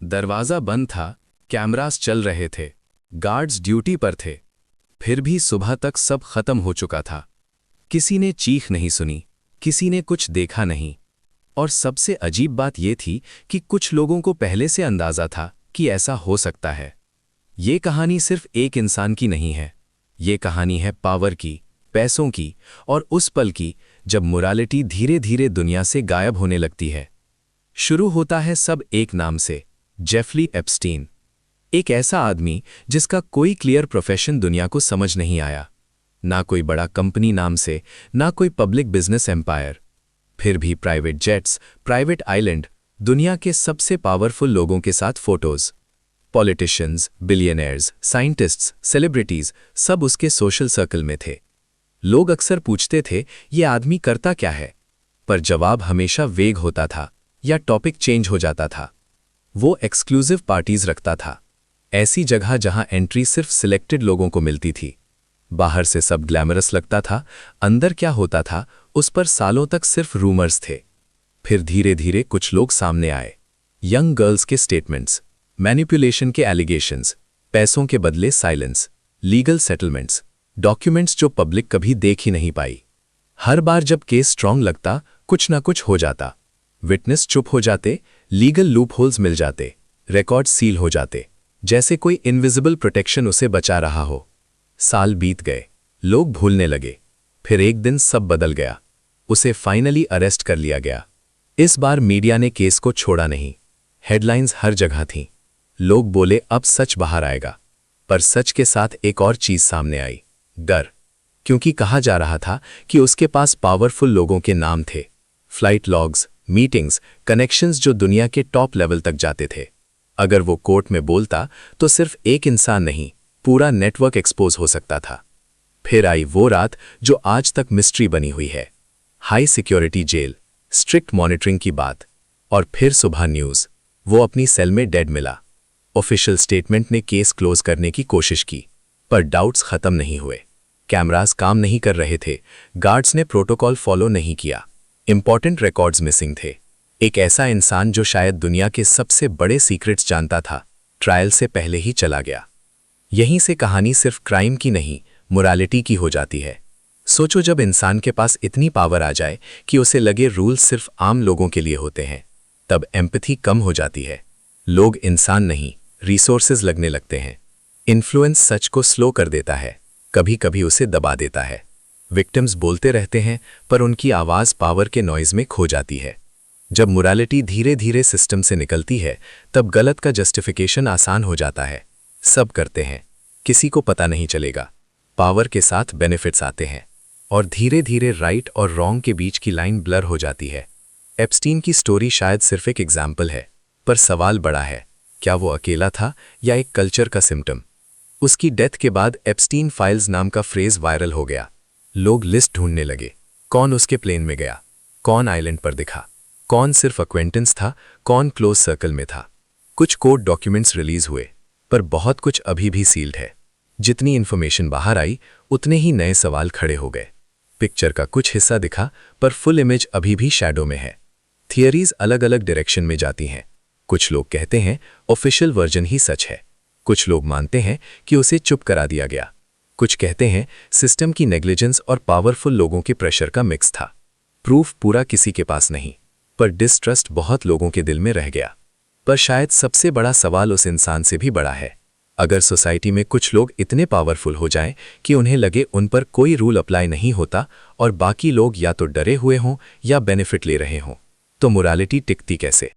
दरवाज़ा बंद था, कैमरास चल रहे थे, गार्ड्स ड्यूटी पर थे। फिर भी सुबह तक सब खत्म हो चुका था। किसी ने चीख नहीं सुनी, किसी ने कुछ देखा नहीं। और सबसे अजीब बात यह थी कि कुछ लोगों को पहले से अंदाज़ा था कि ऐसा हो सकता है। ये कहानी सिर्फ एक इंसान की नहीं है। ये कहानी है पावर की, पैसों की और उस पल की जब मोरालिटी धीरे धीरे दुनिया से गायब होने लगती है। शुरू होता है सब एक नाम से, जेफरी एप्स्टीन। एक ऐसा आदमी जिसका कोई क्लियर प्रोफेशन दुनिया को समझ नहीं आया। ना कोई बड़ा कंपनी नाम से, ना कोई पब्लिक बिजनेस एम्पायर। फिर भी प्राइवेट जेट्स, प्राइवेट आइलैंड, दुनिया के सबसे पावरफुल लोगों के साथ photos. Politicians, billionaires, scientists, celebrities सब उसके सोशल सर्कल में थे। लोग अक्सर पूछते थे ये आदमी करता क्या है, पर जवाब हमेशा वेग होता था या टॉपिक चेंज हो जाता था। वो एक्सक्लूसिव पार्टीज रखता था, ऐसी जगह जहां एंट्री सिर्फ सिलेक्टेड लोगों को मिलती थी। बाहर से सब ग्लैमरस लगता था, अंदर क्या होता था उस पर सालों तक सिर्फ रूमर्स थे। फिर धीरे धीरे कुछ लोग सामने आए। यंग गर्ल्स के स्टेटमेंट्स, मैनिपुलेशन के एलिगेशंस, पैसों के बदले साइलेंस, लीगल सेटलमेंट्स, डॉक्यूमेंट्स जो पब्लिक कभी देख ही नहीं पाई। हर बार जब केस स्ट्रांग लगता, कुछ ना कुछ हो जाता। विटनेस चुप हो जाते, लीगल लूपहोल्स मिल जाते, रिकॉर्ड सील हो जाते, जैसे कोई इनविजिबल प्रोटेक्शन उसे बचा रहा हो। साल बीत गए, लोग भूलने लगे। फिर एक दिन सब बदल गया। उसे फाइनली अरेस्ट कर लिया गया। इस बार मीडिया ने केस को छोड़ा नहीं। हेडलाइंस हर जगह थीं। लोग बोले अब सच बाहर आएगा। पर सच के साथ एक और चीज सामने आई, डर। क्योंकि कहा जा रहा था कि उसके पास पावरफुल लोगों के नाम थे, फ्लाइट लॉग्स, मीटिंग्स, कनेक्शंस जो दुनिया के टॉप लेवल तक जाते थे। अगर वो कोर्ट में बोलता तो सिर्फ एक इंसान नहीं, पूरा नेटवर्क एक्सपोज हो सकता था। फिर आई वो रात जो आज तक मिस्ट्री बनी हुई है। High security jail, strict monitoring की बात, और फिर सुबह न्यूज़, वो अपनी सेल में डेड मिला। ऑफिशियल स्टेटमेंट ने केस क्लोज करने की कोशिश की, पर डाउट्स खत्म नहीं हुए। कैमरास काम नहीं कर रहे थे, गार्ड्स ने प्रोटोकॉल फॉलो नहीं किया, इंपॉर्टेंट रिकॉर्ड्स मिसिंग थे। एक ऐसा इंसान जो शायद दुनिया के सबसे बड़े सीक्रेट्स जानता था, ट्रायल से पहले ही चला गया। यहीं से कहानी सिर्फ क्राइम की नहीं, मोरालिटी की हो जाती है। सोचो, जब इंसान के पास इतनी पावर आ जाए कि उसे लगे रूल्स सिर्फ आम लोगों के लिए होते हैं, तब एम्पैथी कम हो जाती है। लोग इंसान नहीं, रिसोर्सेज लगने लगते हैं। इन्फ्लुएंस सच को स्लो कर देता है, कभी कभी उसे दबा देता है। विक्टिम्स बोलते रहते हैं, पर उनकी आवाज़ पावर के नॉइज में खो जाती है। जब मोरालिटी धीरे धीरे सिस्टम से निकलती है, तब गलत का जस्टिफिकेशन आसान हो जाता है। सब करते हैं, किसी को पता नहीं चलेगा। पावर के साथ बेनिफिट्स आते हैं, और धीरे धीरे राइट और रॉन्ग के बीच की लाइन ब्लर हो जाती है। एप्स्टीन की स्टोरी शायद सिर्फ एक एग्जाम्पल है, पर सवाल बड़ा है, क्या वो अकेला था या एक कल्चर का सिम्टम? उसकी डेथ के बाद एप्स्टीन फाइल्स नाम का फ्रेज वायरल हो गया। लोग लिस्ट ढूंढने लगे, कौन उसके प्लेन में गया, कौन आइलैंड पर दिखा, कौन सिर्फ अक्वेंटेंस था, कौन क्लोज सर्कल में था। कुछ कोर्ट डॉक्यूमेंट्स रिलीज हुए, पर बहुत कुछ अभी भी सील्ड है। जितनी इन्फॉर्मेशन बाहर आई, उतने ही नए सवाल खड़े हो गए। पिक्चर का कुछ हिस्सा दिखा, पर फुल इमेज अभी भी शैडो में है। थियरीज अलग अलग डायरेक्शन में जाती हैं। कुछ लोग कहते हैं ऑफिशियल वर्जन ही सच है, कुछ लोग मानते हैं कि उसे चुप करा दिया गया, कुछ कहते हैं सिस्टम की नेग्लिजेंस और पावरफुल लोगों के प्रेशर का मिक्स था। प्रूफ पूरा किसी के पास नहीं, पर डिस्ट्रस्ट बहुत लोगों के दिल में रह गया। पर शायद सबसे बड़ा सवाल उस इंसान से भी बड़ा है। अगर सोसाइटी में कुछ लोग इतने पावरफुल हो जाएं कि उन्हें लगे उन पर कोई रूल अप्लाई नहीं होता और बाकी लोग या तो डरे हुए हों या बेनिफिट ले रहे हों, तो मोरालिटी टिकती कैसे?